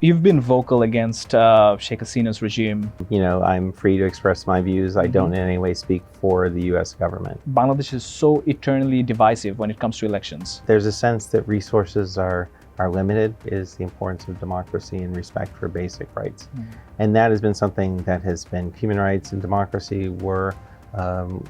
You've been vocal against Sheikh Hasina's regime. I'm free to express my views. I don't in any way speak for the US government. Bangladesh is so eternally divisive when it comes to elections. There's a sense that resources are limited, is the importance of democracy and respect for basic rights. And that has been something that has been, human rights and democracy were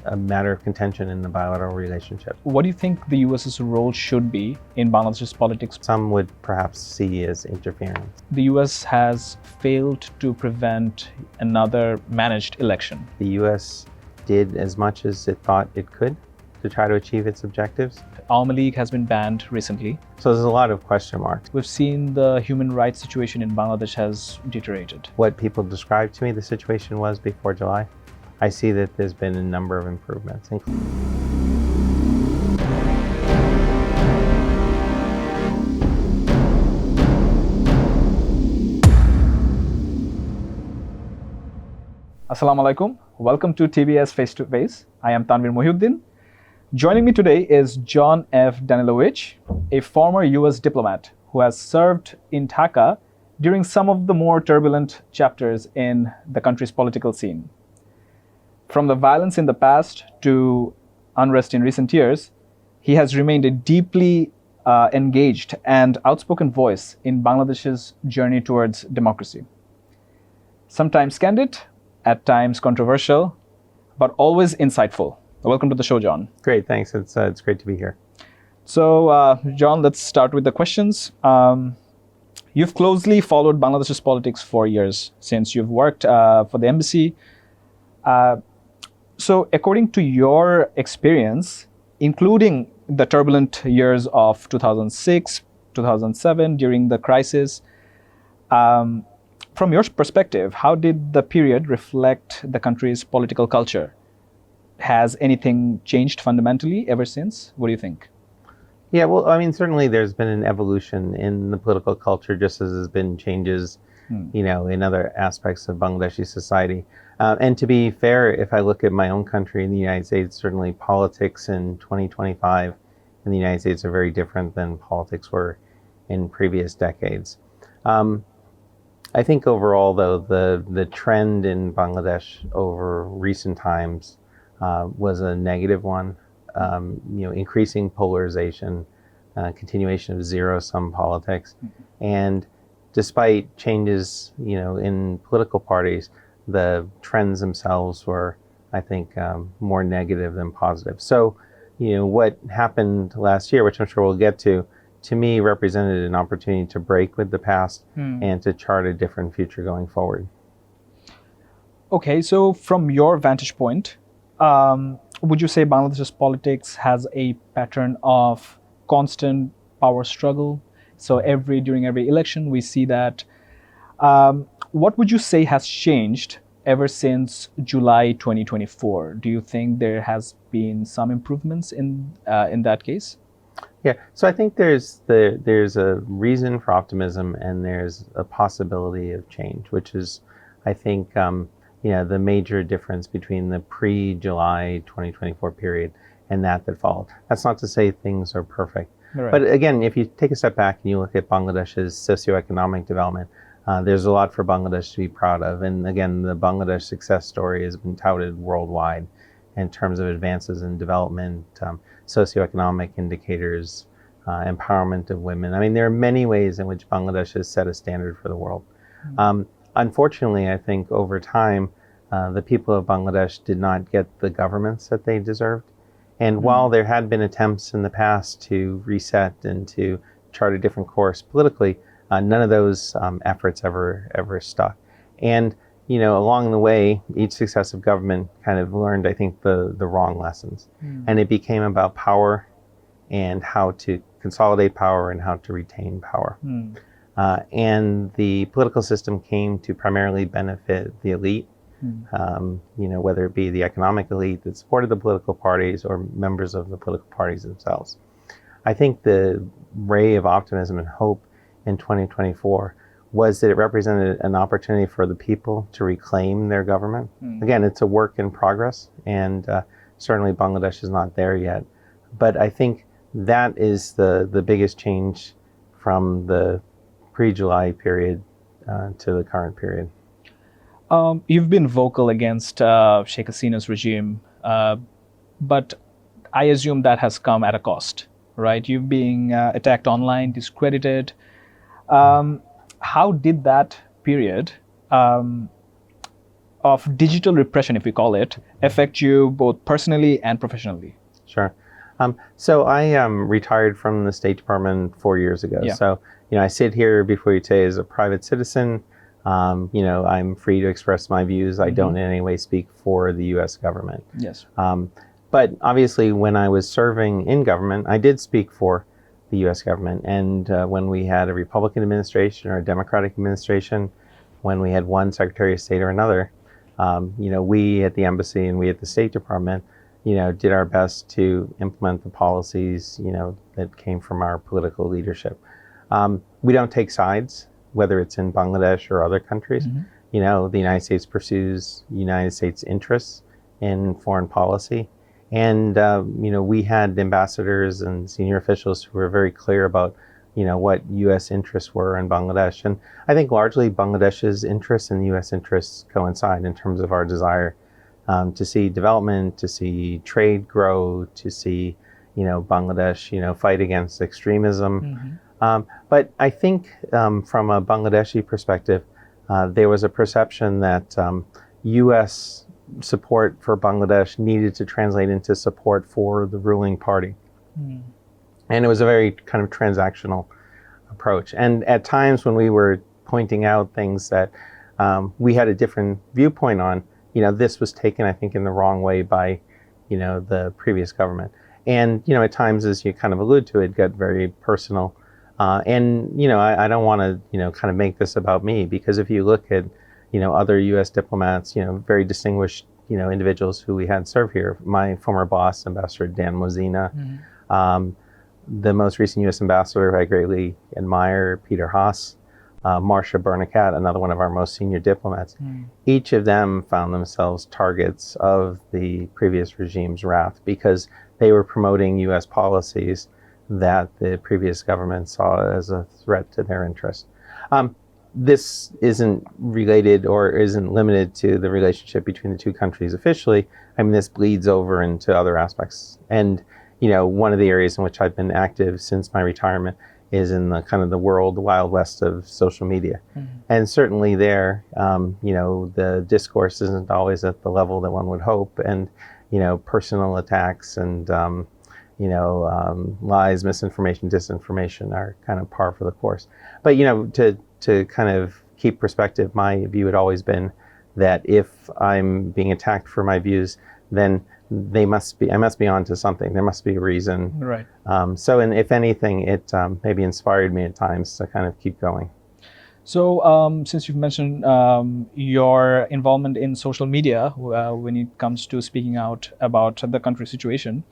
a matter of contention in the bilateral relationship. What do you think the US's role should be in Bangladesh's politics? Some would perhaps see as interference. The US has failed to prevent another managed election. The US did as much as it thought it could to try to achieve its objectives. Awami League has been banned recently. So there's a lot of question marks. We've seen the human rights situation in Bangladesh has deteriorated. What people described to me the situation was before July, I see that there's been a number of improvements. Assalamu alaikum. Welcome to TBS Face to Face. I am Tanvir Mohiuddin. Joining me today is Jon F Danilowicz, a former US diplomat who has served in Dhaka during some of the more turbulent chapters in the country's political scene. From the violence in the past to unrest in recent years, he has remained a deeply engaged and outspoken voice in Bangladesh's journey towards democracy. Sometimes candid, at times controversial, but always insightful. Welcome to the show, Jon. Great, thanks. It's great to be here. So, Jon, let's start with the questions. You've closely followed Bangladesh's politics for years, since you've worked for the embassy. So, according to your experience, including the turbulent years of 2006, 2007, during the crisis, from your perspective, how did the period reflect the country's political culture? Has anything changed fundamentally ever since? What do you think? Yeah, well, I mean, certainly there's been an evolution in the political culture, just as there's been changes, in other aspects of Bangladeshi society. And to be fair, if I look at my own country in the United States, certainly politics in 2025 in the United States are very different than politics were in previous decades. I think overall, though, the trend in Bangladesh over recent times was a negative one. Increasing polarization, continuation of zero-sum politics, and despite changes, in political parties, the trends themselves were, I think, more negative than positive. So, what happened last year, which I'm sure we'll get to me represented an opportunity to break with the past and to chart a different future going forward. Okay, so from your vantage point, would you say Bangladesh's politics has a pattern of constant power struggle? So during every election, we see that. What would you say has changed ever since July 2024? Do you think there has been some improvements in that case? Yeah, so I think there's a reason for optimism and there's a possibility of change, which is, I think, the major difference between the pre-July 2024 period and that followed. That's not to say things are perfect. Right. But again, if you take a step back and you look at Bangladesh's socioeconomic development, there's a lot for Bangladesh to be proud of. And again, the Bangladesh success story has been touted worldwide in terms of advances in development, socioeconomic indicators, empowerment of women. I mean, there are many ways in which Bangladesh has set a standard for the world. Unfortunately, I think over time, the people of Bangladesh did not get the governments that they deserved. And while there had been attempts in the past to reset and to chart a different course politically, none of those efforts ever stuck. And along the way, each successive government kind of learned, I think, the wrong lessons. And it became about power and how to consolidate power and how to retain power. And the political system came to primarily benefit the elite, whether it be the economic elite that supported the political parties or members of the political parties themselves. I think the ray of optimism and hope in 2024 was that it represented an opportunity for the people to reclaim their government. Again, it's a work in progress, and certainly Bangladesh is not there yet. But I think that is the biggest change from the pre-July period to the current period. You've been vocal against Sheikh Hasina's regime, but I assume that has come at a cost, right? You're being attacked online, discredited. How did that period of digital repression, if we call it, affect you both personally and professionally? Sure. So I retired from the State Department 4 years ago. Yeah. So, I sit here before you today as a private citizen. I'm free to express my views. I don't in any way speak for the U.S. government. Yes. But obviously, when I was serving in government, I did speak for the U.S. government. And when we had a Republican administration or a Democratic administration, when we had one Secretary of State or another, we at the embassy and we at the State Department, did our best to implement the policies, that came from our political leadership. We don't take sides, whether it's in Bangladesh or other countries. The United States pursues United States interests in foreign policy. And, we had ambassadors and senior officials who were very clear about, what U.S. interests were in Bangladesh. And I think largely Bangladesh's interests and U.S. interests coincide in terms of our desire to see development, to see trade grow, to see, Bangladesh, fight against extremism. But I think from a Bangladeshi perspective, there was a perception that U.S. support for Bangladesh needed to translate into support for the ruling party. And it was a very kind of transactional approach. And at times when we were pointing out things that we had a different viewpoint on, this was taken, I think, in the wrong way by, the previous government. And, at times, as you kind of allude to, it got very personal. And, I don't want to, kind of make this about me, because if you look at, other U.S. diplomats, very distinguished, individuals who we had serve here, my former boss, Ambassador Dan Mozina, the most recent U.S. ambassador who I greatly admire, Peter Haas, Marcia Bernacat, another one of our most senior diplomats. Each of them found themselves targets of the previous regime's wrath because they were promoting U.S. policies that the previous government saw as a threat to their interests. This isn't related or isn't limited to the relationship between the two countries officially. I mean, this bleeds over into other aspects. And, one of the areas in which I've been active since my retirement is in the kind of the world, the wild west of social media. And certainly there, the discourse isn't always at the level that one would hope. And, personal attacks and, lies, misinformation, disinformation are kind of par for the course. But, to kind of keep perspective, my view had always been that if I'm being attacked for my views, then I must be onto something. There must be a reason. Right. And if anything, it maybe inspired me at times to kind of keep going. So since you've mentioned your involvement in social media when it comes to speaking out about the country's situation,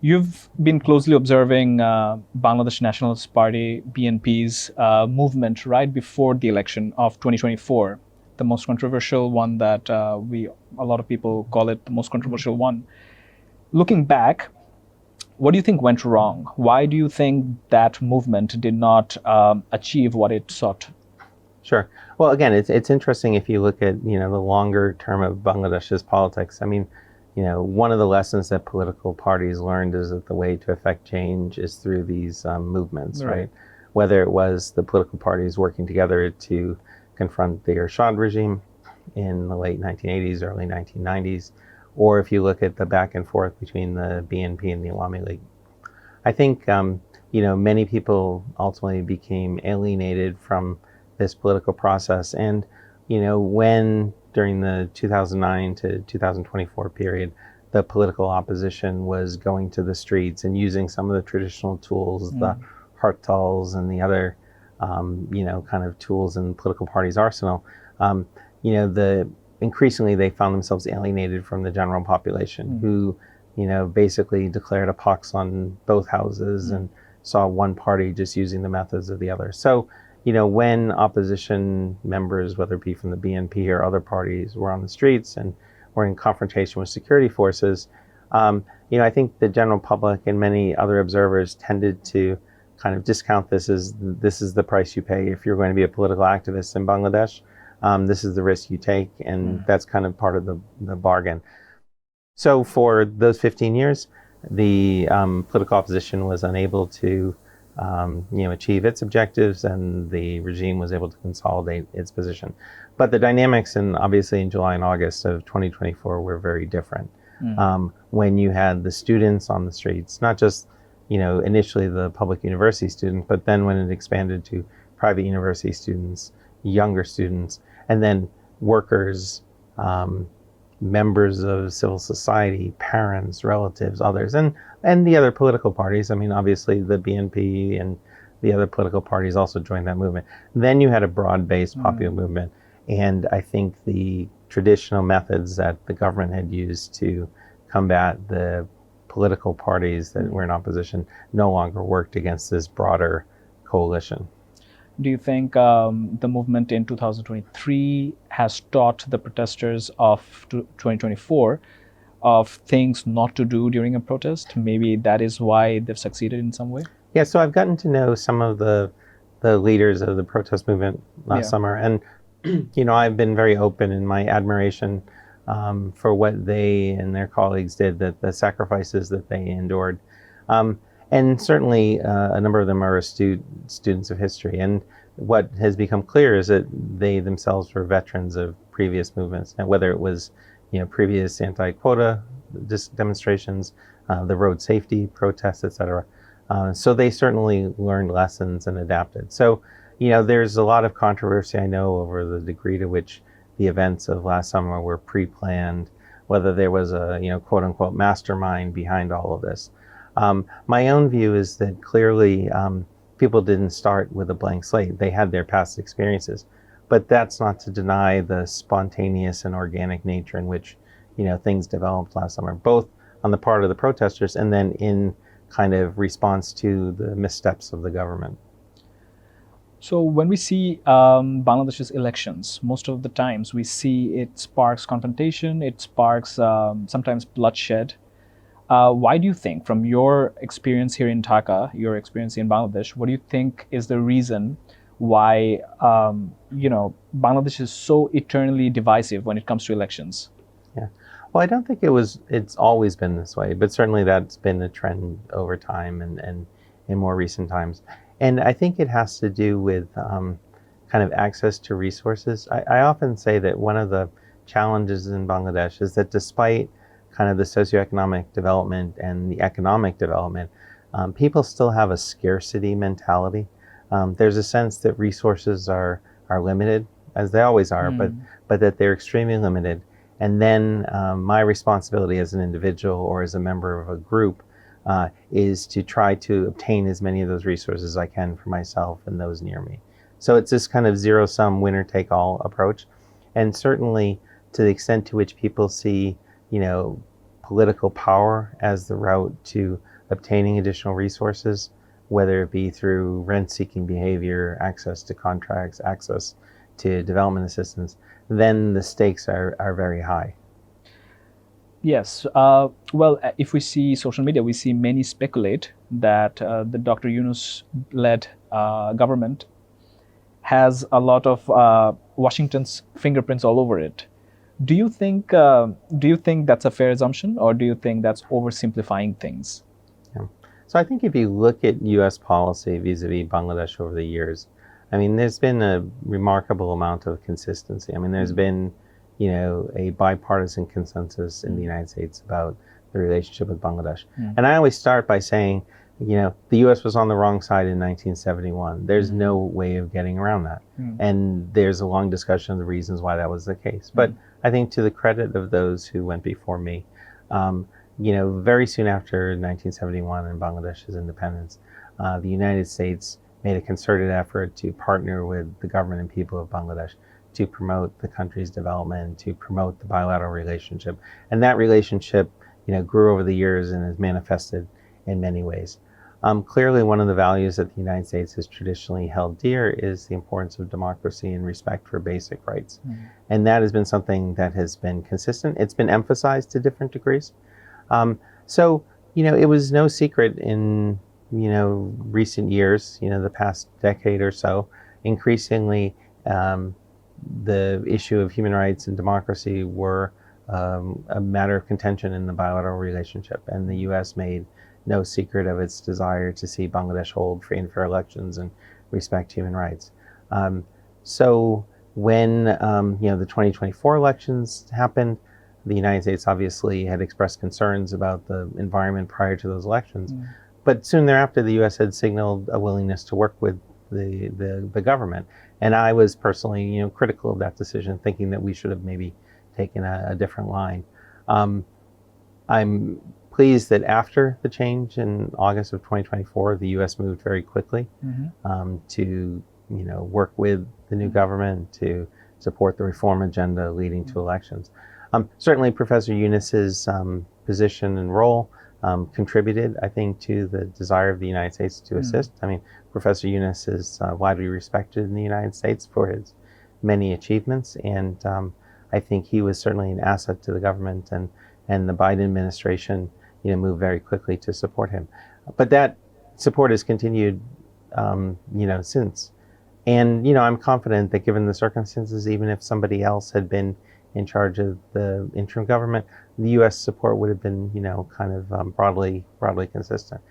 you've been closely observing Bangladesh Nationalist Party, BNP's movement right before the election of 2024, the most controversial one that a lot of people call it the most controversial one. Looking back, what do you think went wrong? Why do you think that movement did not achieve what it sought? Sure. Well, again, it's interesting if you look at, the longer term of Bangladesh's politics. I mean, one of the lessons that political parties learned is that the way to affect change is through these movements, right? Whether it was the political parties working together to confront the Ershad regime in the late 1980s, early 1990s, or if you look at the back and forth between the BNP and the Awami League. I think, many people ultimately became alienated from this political process. And, when during the 2009 to 2024 period, the political opposition was going to the streets and using some of the traditional tools, the hartals and the other, kind of tools in the political party's arsenal, increasingly they found themselves alienated from the general population who, basically declared a pox on both houses and saw one party just using the methods of the other. So, when opposition members, whether it be from the BNP or other parties, were on the streets and were in confrontation with security forces, I think the general public and many other observers tended to kind of discount this as this is the price you pay if you're going to be a political activist in Bangladesh. This is the risk you take, and that's kind of part of the bargain. So for those 15 years, the political opposition was unable to achieve its objectives, and the regime was able to consolidate its position. But the dynamics, and obviously in July and August of 2024, were very different. When you had the students on the streets, not just initially the public university students, but then when it expanded to private university students, younger students, and then workers, members of civil society, parents, relatives, others, and the other political parties. I mean, obviously the BNP and the other political parties also joined that movement. Then you had a broad-based popular movement. And I think the traditional methods that the government had used to combat the political parties that were in opposition no longer worked against this broader coalition. Do you think the movement in 2023 has taught the protesters of 2024 of things not to do during a protest? Maybe that is why they've succeeded in some way? Yeah, so I've gotten to know some of the leaders of the protest movement last summer, and I've been very open in my admiration for what they and their colleagues did, the sacrifices that they endured. And certainly a number of them are astute students of history. And what has become clear is that they themselves were veterans of previous movements, and whether it was previous anti-quota demonstrations, the road safety protests, etc. So they certainly learned lessons and adapted. So there's a lot of controversy, I know, over the degree to which the events of last summer were pre-planned, whether there was a quote-unquote mastermind behind all of this. My own view is that clearly people didn't start with a blank slate. They had their past experiences, but that's not to deny the spontaneous and organic nature in which things developed last summer, both on the part of the protesters and then in kind of response to the missteps of the government. So when we see Bangladesh's elections, most of the times we see it sparks confrontation, it sparks sometimes bloodshed. Why do you think, from your experience here in Dhaka, your experience in Bangladesh, what do you think is the reason why Bangladesh is so eternally divisive when it comes to elections? Yeah, well, I don't think it's always been this way, but certainly that's been a trend over time and in more recent times. And I think it has to do with kind of access to resources. I often say that one of the challenges in Bangladesh is that despite kind of the socioeconomic development and the economic development, people still have a scarcity mentality. There's a sense that resources are limited, as they always are, but that they're extremely limited. And then my responsibility as an individual or as a member of a group is to try to obtain as many of those resources as I can for myself and those near me. So it's this kind of zero-sum, winner-take-all approach. And certainly to the extent to which people see political power as the route to obtaining additional resources, whether it be through rent-seeking behavior, access to contracts, access to development assistance, then the stakes are very high. Yes. Well, if we see social media, we see many speculate that the Dr. Yunus-led government has a lot of Washington's fingerprints all over it. Do you think that's a fair assumption, or do you think that's oversimplifying things? Yeah. So I think if you look at U.S. policy vis-a-vis Bangladesh over the years, I mean, there's been a remarkable amount of consistency. I mean, there's been, a bipartisan consensus in the United States about the relationship with Bangladesh. And I always start by saying, the U.S. was on the wrong side in 1971. There's no way of getting around that. And there's a long discussion of the reasons why that was the case. But I think to the credit of those who went before me, very soon after 1971 and Bangladesh's independence, the United States made a concerted effort to partner with the government and people of Bangladesh to promote the country's development, to promote the bilateral relationship. And that relationship, grew over the years and is manifested in many ways. Clearly, one of the values that the United States has traditionally held dear is the importance of democracy and respect for basic rights. And that has been something that has been consistent. It's been emphasized to different degrees. So, it was no secret in recent years, the past decade or so, increasingly the issue of human rights and democracy were a matter of contention in the bilateral relationship. And the U.S. made no secret of its desire to see Bangladesh hold free and fair elections and respect human rights. So when the 2024 elections happened, the United States obviously had expressed concerns about the environment prior to those elections. But soon thereafter, the U.S. had signaled a willingness to work with the government. And I was personally, critical of that decision, thinking that we should have maybe taken a different line. I'm pleased that after the change in August of 2024, the U.S. moved very quickly to work with the new government to support the reform agenda leading to elections. Certainly, Professor Yunus's position and role contributed, I think, to the desire of the United States to assist. I mean, Professor Yunus is widely respected in the United States for his many achievements, and I think he was certainly an asset to the government, and the Biden administration, moved very quickly to support him. But that support has continued, since. And, I'm confident that given the circumstances, even if somebody else had been in charge of the interim government, the U.S. support would have been, kind of broadly consistent.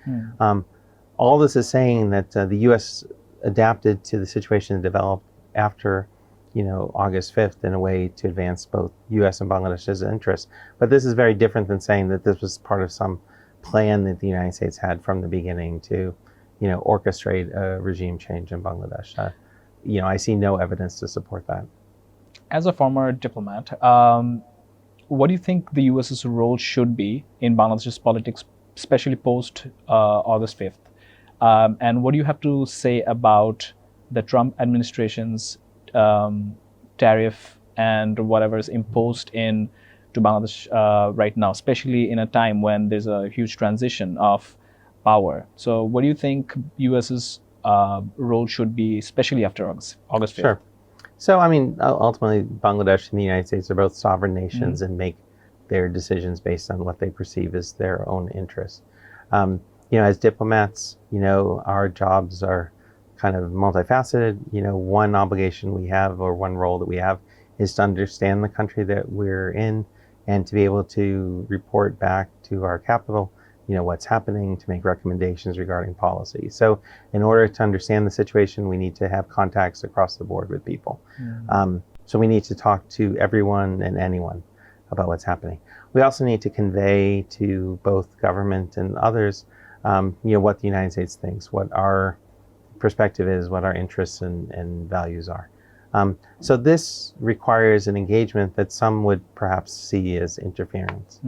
All this is saying that the U.S. adapted to the situation that developed after, August 5th in a way to advance both U.S. and Bangladesh's interests. But this is very different than saying that this was part of some plan that the United States had from the beginning to, orchestrate a regime change in Bangladesh. I see no evidence to support that. As a former diplomat, what do you think the US's role should be in Bangladesh's politics, especially post August 5th? And what do you have to say about the Trump administration's tariff and whatever is imposed to Bangladesh right now, especially in a time when there's a huge transition of power? So what do you think US's role should be, especially after August 5th? Sure. So, ultimately, Bangladesh and the United States are both sovereign nations and make their decisions based on what they perceive as their own interests. As diplomats, our jobs are kind of multifaceted. One obligation we have, or one role that we have, is to understand the country that we're in and to be able to report back to our capital what's happening, to make recommendations regarding policy. So in order to understand the situation, we need to have contacts across the board with people. So we need to talk to everyone and anyone about what's happening. We also need to convey to both government and others, what the United States thinks, what our perspective is, what our interests and values are. So this requires an engagement that some would perhaps see as interference.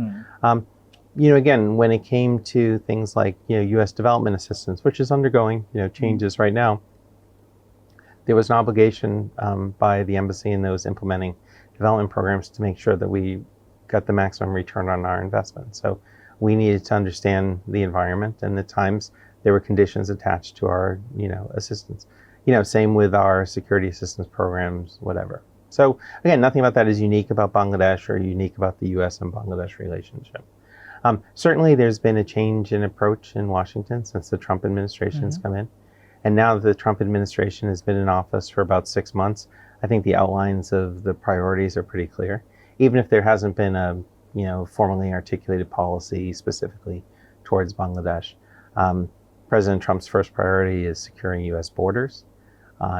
Again, when it came to things like, U.S. development assistance, which is undergoing, changes right now, there was an obligation by the embassy and those implementing development programs to make sure that we got the maximum return on our investment. So we needed to understand the environment, and at times there were conditions attached to our, assistance. Same with our security assistance programs, whatever. So again, nothing about that is unique about Bangladesh or unique about the U.S. and Bangladesh relationship. Certainly, there's been a change in approach in Washington since the Trump administration has come in. And now that the Trump administration has been in office for about 6 months, I think the outlines of the priorities are pretty clear, even if there hasn't been a formally articulated policy specifically towards Bangladesh. President Trump's first priority is securing U.S. borders,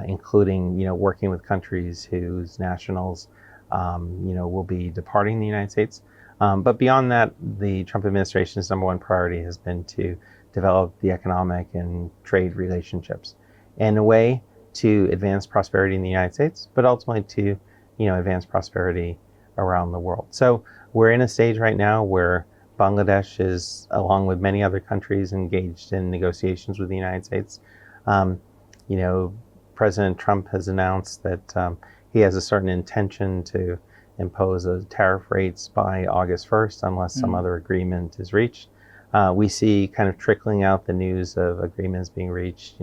including working with countries whose nationals will be departing the United States. But beyond that, the Trump administration's number one priority has been to develop the economic and trade relationships in a way to advance prosperity in the United States, but ultimately to, advance prosperity around the world. So we're in a stage right now where Bangladesh is, along with many other countries, engaged in negotiations with the United States. President Trump has announced that he has a certain intention to impose tariff rates by August 1st unless some other agreement is reached. We see kind of trickling out the news of agreements being reached,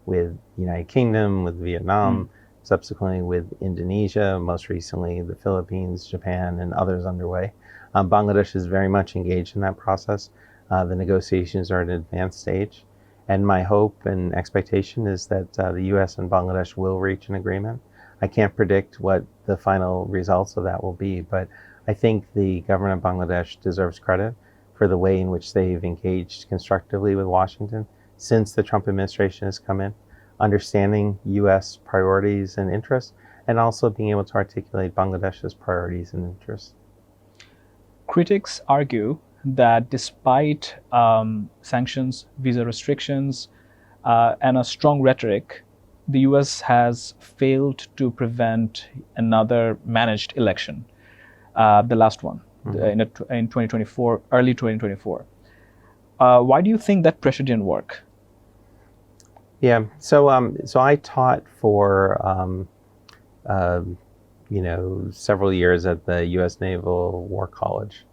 with the United Kingdom, with Vietnam, subsequently with Indonesia, most recently the Philippines, Japan, and others underway. Bangladesh is very much engaged in that process. The negotiations are at an advanced stage. And my hope and expectation is that the US and Bangladesh will reach an agreement. I can't predict what the final results of that will be, but I think the government of Bangladesh deserves credit for the way in which they've engaged constructively with Washington since the Trump administration has come in, understanding US priorities and interests, and also being able to articulate Bangladesh's priorities and interests. Critics argue that despite sanctions, visa restrictions, and a strong rhetoric, the US has failed to prevent another managed election, the last one, in 2024, early 2024. Why do you think that pressure didn't work? Yeah, so I taught for several years at the U.S. Naval War College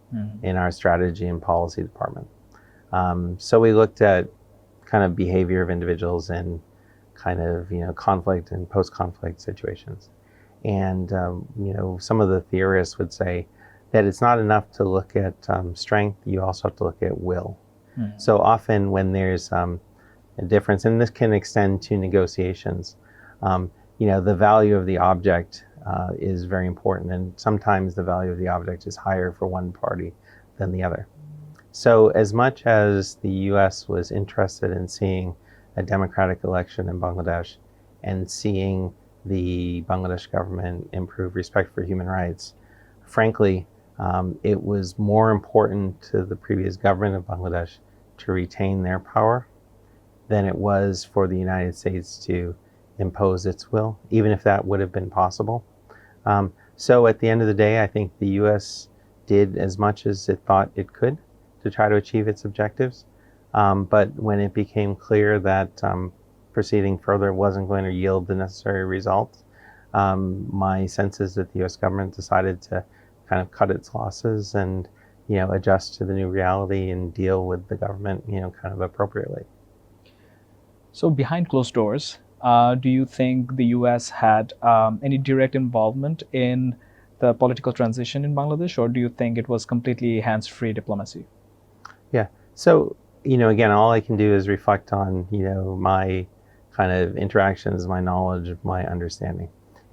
in our strategy and policy department. So we looked at kind of behavior of individuals in kind of conflict and post-conflict situations, and some of the theorists would say that it's not enough to look at strength; you also have to look at will. So often when there's a difference, and this can extend to negotiations, the value of the object is very important, and sometimes the value of the object is higher for one party than the other. So as much as the US was interested in seeing a democratic election in Bangladesh and seeing the Bangladesh government improve respect for human rights, frankly, it was more important to the previous government of Bangladesh to retain their power than it was for the United States to impose its will, even if that would have been possible. So at the end of the day, I think the US did as much as it thought it could to try to achieve its objectives. But when it became clear that proceeding further wasn't going to yield the necessary results, my sense is that the US government decided to kind of cut its losses and adjust to the new reality and deal with the government kind of appropriately. So behind closed doors, do you think the US had any direct involvement in the political transition in Bangladesh, or do you think it was completely hands-free diplomacy? Yeah. So, again, all I can do is reflect on, my kind of interactions, my knowledge, my understanding.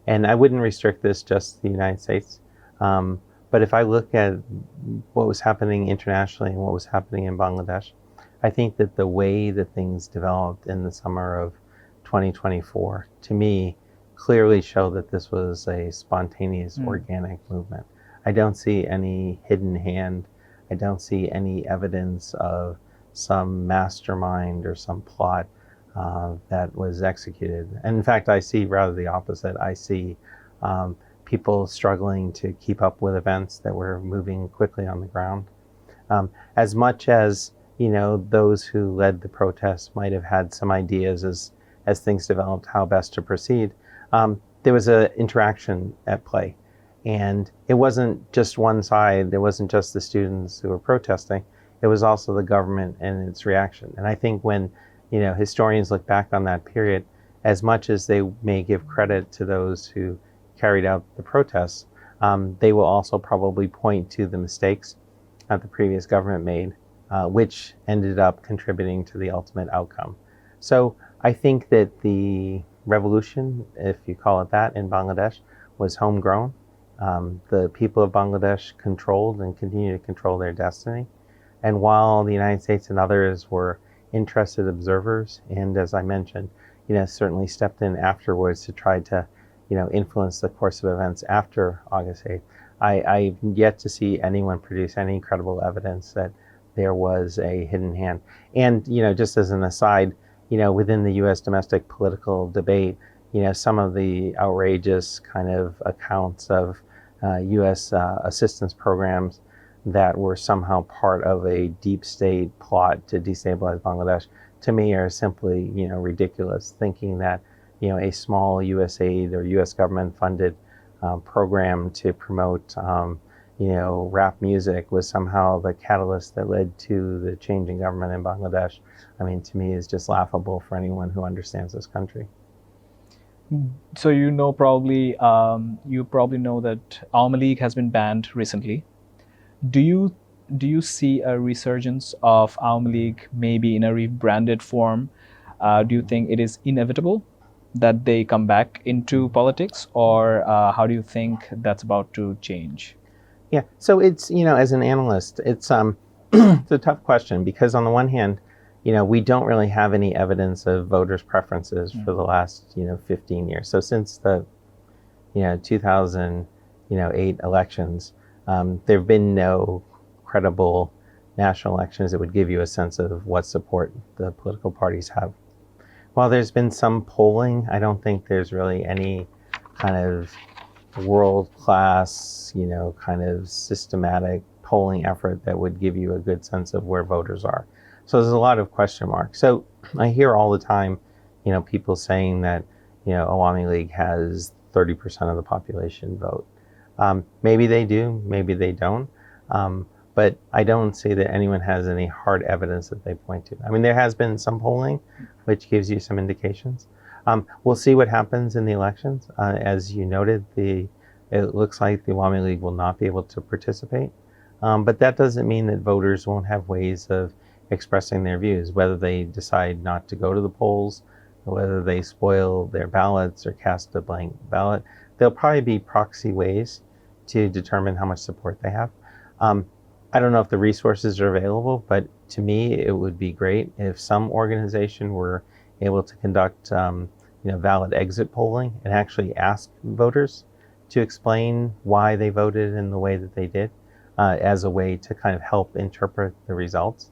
And I wouldn't restrict this just to the United States. But if I look at what was happening internationally and what was happening in Bangladesh, I think that the way that things developed in the summer of 2024, to me, clearly show that this was a spontaneous, organic movement. I don't see any hidden hand. I don't see any evidence of some mastermind or some plot that was executed. And in fact, I see rather the opposite. I see people struggling to keep up with events that were moving quickly on the ground. As much as those who led the protests might have had some ideas as things developed how best to proceed, there was an interaction at play. And it wasn't just one side. It wasn't just the students who were protesting. It was also the government and its reaction. And I think when historians look back on that period, as much as they may give credit to those who carried out the protests, they will also probably point to the mistakes that the previous government made, which ended up contributing to the ultimate outcome. So I think that the revolution, if you call it that, in Bangladesh was homegrown. The people of Bangladesh controlled and continue to control their destiny. And while the United States and others were interested observers, and as I mentioned, certainly stepped in afterwards to try to, influence the course of events after August 8th, I've yet to see anyone produce any credible evidence that there was a hidden hand. And, just as an aside, within the U.S. domestic political debate, some of the outrageous kind of accounts of U.S. assistance programs that were somehow part of a deep state plot to destabilize Bangladesh, to me are simply, ridiculous. Thinking that, a small U.S. aid or U.S. government funded program to promote, rap music was somehow the catalyst that led to the change in government in Bangladesh, to me is just laughable for anyone who understands this country. So you probably know that Awami League has been banned recently. Do you do you see a resurgence of Awami League, maybe in a rebranded form? Do you think it is inevitable that they come back into politics, or how do you think that's about to change? Yeah, so it's, as an analyst, it's it's a tough question because on the one hand, we don't really have any evidence of voters' preferences for the last, 15 years. So since the, 2008 elections, there have been no credible national elections that would give you a sense of what support the political parties have. While there's been some polling, I don't think there's really any kind of world-class, kind of systematic polling effort that would give you a good sense of where voters are. So there's a lot of question marks. So I hear all the time, people saying that, Awami League has 30% of the population vote. Maybe they do, maybe they don't. But I don't see that anyone has any hard evidence that they point to. I mean, there has been some polling, which gives you some indications. We'll see what happens in the elections. As you noted, it looks like the Awami League will not be able to participate. But that doesn't mean that voters won't have ways of expressing their views, whether they decide not to go to the polls, or whether they spoil their ballots or cast a blank ballot. There'll probably be proxy ways to determine how much support they have. I don't know if the resources are available, but to me, it would be great if some organization were able to conduct valid exit polling and actually ask voters to explain why they voted in the way that they did, as a way to kind of help interpret the results.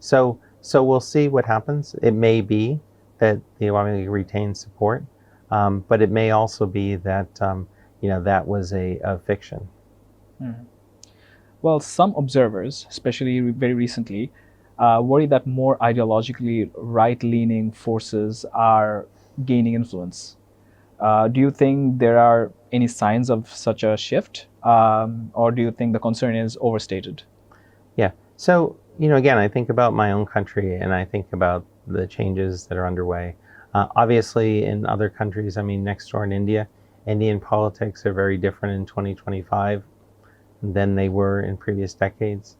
So we'll see what happens. It may be that the Awami League retains support, but it may also be that that was a fiction. Mhm. Well, some observers, especially very recently, worry that more ideologically right-leaning forces are gaining influence. Do you think there are any signs of such a shift, or do you think the concern is overstated? Yeah. So, again, I think about my own country and I think about the changes that are underway. Obviously, in other countries, I mean, next door in India, Indian politics are very different in 2025 than they were in previous decades.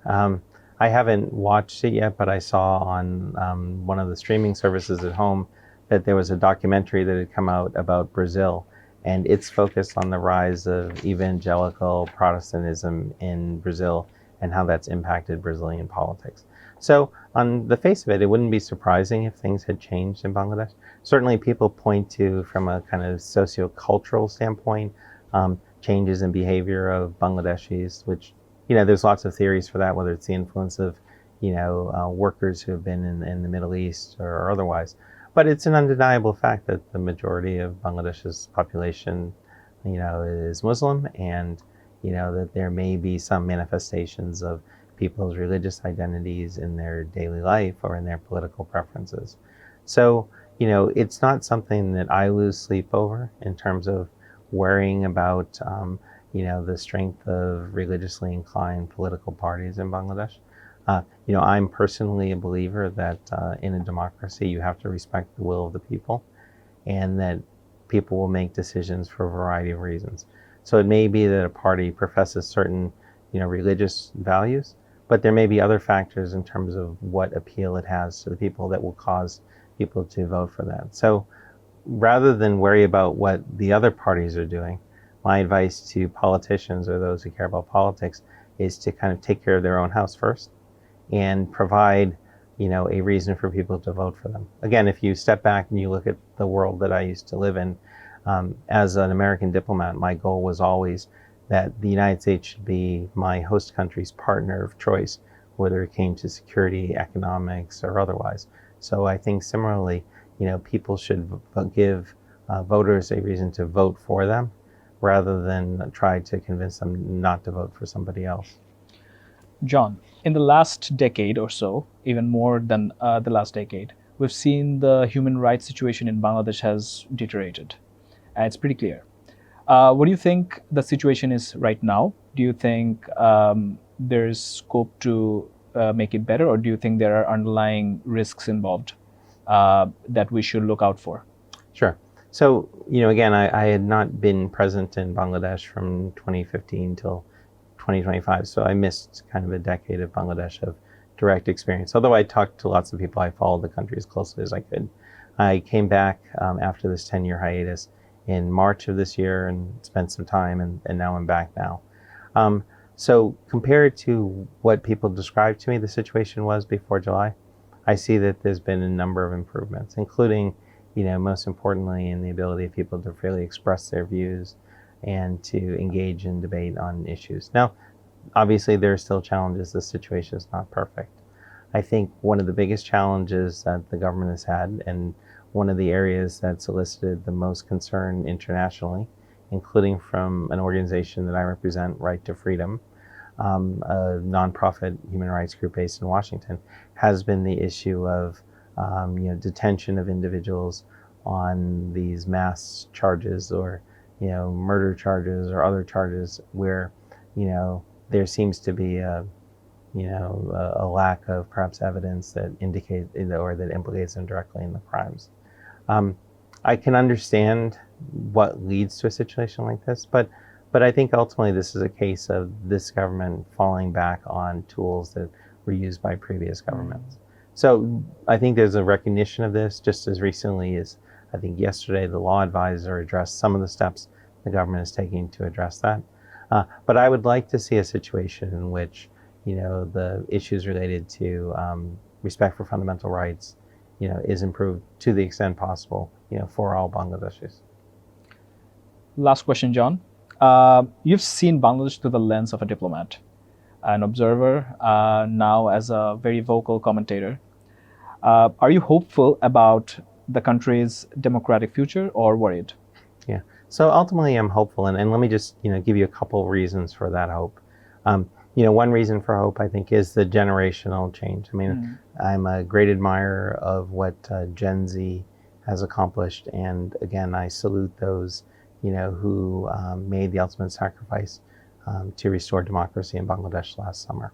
I haven't watched it yet, but I saw on one of the streaming services at home that there was a documentary that had come out about Brazil, and it's focused on the rise of evangelical Protestantism in Brazil and how that's impacted Brazilian politics. So on the face of it, it wouldn't be surprising if things had changed in Bangladesh. Certainly people point to, from a kind of socio-cultural standpoint, changes in behavior of Bangladeshis, which, there's lots of theories for that, whether it's the influence of, workers who have been in the Middle East or otherwise. But it's an undeniable fact that the majority of Bangladesh's population, is Muslim, and, that there may be some manifestations of people's religious identities in their daily life or in their political preferences. So, it's not something that I lose sleep over in terms of worrying about, the strength of religiously inclined political parties in Bangladesh. I'm personally a believer that in a democracy, you have to respect the will of the people, and that people will make decisions for a variety of reasons. So it may be that a party professes certain, religious values, but there may be other factors in terms of what appeal it has to the people that will cause people to vote for that. So rather than worry about what the other parties are doing, my advice to politicians or those who care about politics is to kind of take care of their own house first and provide, a reason for people to vote for them. Again, if you step back and you look at the world that I used to live in, as an American diplomat, my goal was always that the United States should be my host country's partner of choice, whether it came to security, economics, or otherwise. So I think similarly, people should give voters a reason to vote for them rather than try to convince them not to vote for somebody else. John, in the last decade or so, even more than the last decade, we've seen the human rights situation in Bangladesh has deteriorated. And it's pretty clear. What do you think the situation is right now? Do you think there's scope to make it better, or do you think there are underlying risks involved that we should look out for? Sure. So, again, I had not been present in Bangladesh from 2015 till 2025. So I missed kind of a decade of Bangladesh of direct experience. Although I talked to lots of people, I followed the country as closely as I could. I came back after this 10-year hiatus in March of this year and spent some time, and now I'm back now. So compared to what people described to me the situation was before July, I see that there's been a number of improvements, including, most importantly, in the ability of people to freely express their views and to engage in debate on issues. Now, obviously, there are still challenges. The situation is not perfect. I think one of the biggest challenges that the government has had, and one of the areas that elicited the most concern internationally, including from an organization that I represent, Right to Freedom, a nonprofit human rights group based in Washington, has been the issue of detention of individuals on these mass charges or murder charges or other charges where there seems to be a lack of perhaps evidence that indicate or that implicates them directly in the crimes. I can understand what leads to a situation like this, but I think ultimately this is a case of this government falling back on tools that were used by previous governments. So I think there's a recognition of this. Just as recently as I think yesterday, the law advisor addressed some of the steps the government is taking to address that. But I would like to see a situation in which the issues related to respect for fundamental rights is improved to the extent possible, for all Bangladeshis. Last question, John. You've seen Bangladesh through the lens of a diplomat, an observer, now as a very vocal commentator. Are you hopeful about the country's democratic future or worried? Yeah. So ultimately, I'm hopeful, and let me just give you a couple reasons for that hope. One reason for hope, I think, is the generational change. I mean, I'm a great admirer of what Gen Z has accomplished, and again, I salute those who made the ultimate sacrifice to restore democracy in Bangladesh last summer.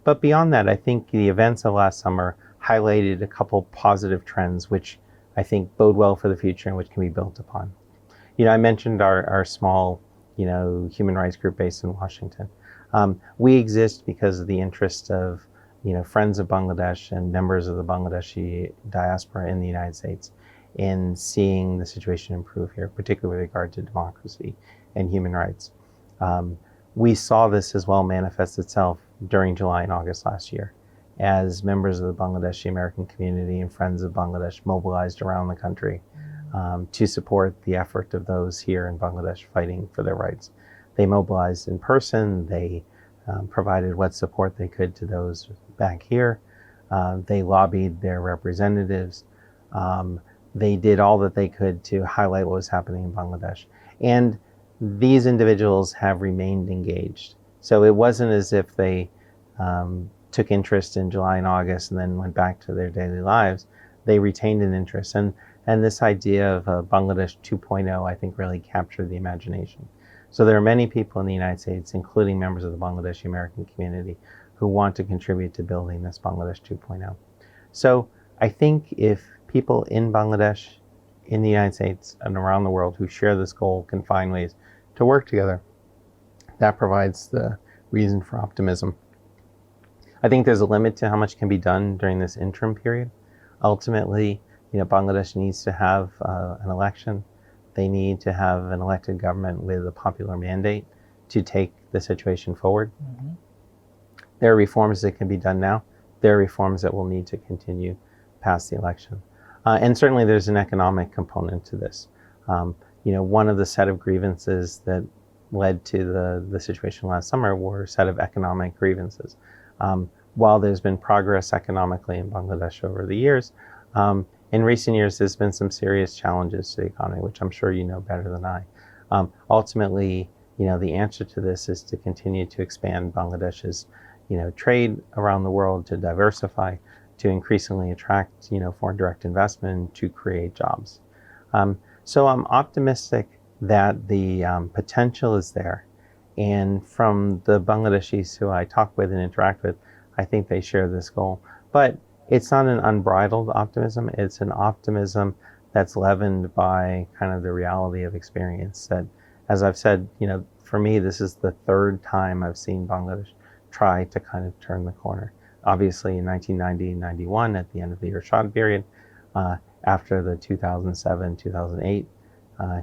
But beyond that, I think the events of last summer highlighted a couple positive trends, which I think bode well for the future and which can be built upon. I mentioned our small, human rights group based in Washington. We exist because of the interest of, friends of Bangladesh and members of the Bangladeshi diaspora in the United States in seeing the situation improve here, particularly with regard to democracy and human rights. We saw this as well manifest itself during July and August last year, as members of the Bangladeshi American community and friends of Bangladesh mobilized around the country to support the effort of those here in Bangladesh fighting for their rights. They mobilized in person. They provided what support they could to those back here. They lobbied their representatives. They did all that they could to highlight what was happening in Bangladesh. And these individuals have remained engaged. So it wasn't as if they took interest in July and August and then went back to their daily lives. They retained an interest. And this idea of Bangladesh 2.0, I think, really captured the imagination. So there are many people in the United States, including members of the Bangladeshi American community, who want to contribute to building this Bangladesh 2.0. So I think if people in Bangladesh, in the United States, and around the world who share this goal can find ways to work together, that provides the reason for optimism. I think there's a limit to how much can be done during this interim period. Ultimately, Bangladesh needs to have an election. They need to have an elected government with a popular mandate to take the situation forward. Mm-hmm. There are reforms that can be done now. There are reforms that will need to continue past the election. And certainly there's an economic component to this. One of the set of grievances that led to the situation last summer were a set of economic grievances. While there's been progress economically in Bangladesh over the years, in recent years, there's been some serious challenges to the economy, which I'm sure you know better than I. Ultimately, the answer to this is to continue to expand Bangladesh's, trade around the world, to diversify, to increasingly attract, foreign direct investment, to create jobs. So I'm optimistic that the potential is there. And from the Bangladeshis who I talk with and interact with, I think they share this goal. But it's not an unbridled optimism. It's an optimism that's leavened by kind of the reality of experience that, as I've said, for me, this is the third time I've seen Bangladesh try to kind of turn the corner. Obviously, in 1990 and 91, at the end of the Ershad period, after the 2007-2008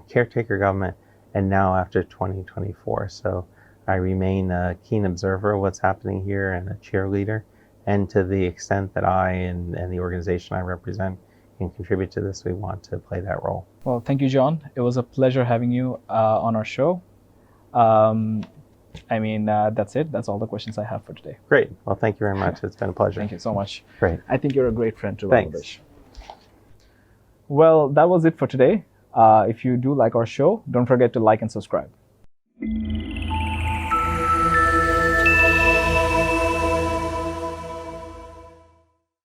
caretaker government, and now after 2024. So I remain a keen observer of what's happening here and a cheerleader. And to the extent that I and the organization I represent can contribute to this, we want to play that role. Well, thank you, John. It was a pleasure having you on our show. That's it. That's all the questions I have for today. Great. Well, thank you very much. It's been a pleasure. Thank you so much. Great. I think you're a great friend to Thanks. Bangladesh. Well, that was it for today. If you do like our show, don't forget to like and subscribe.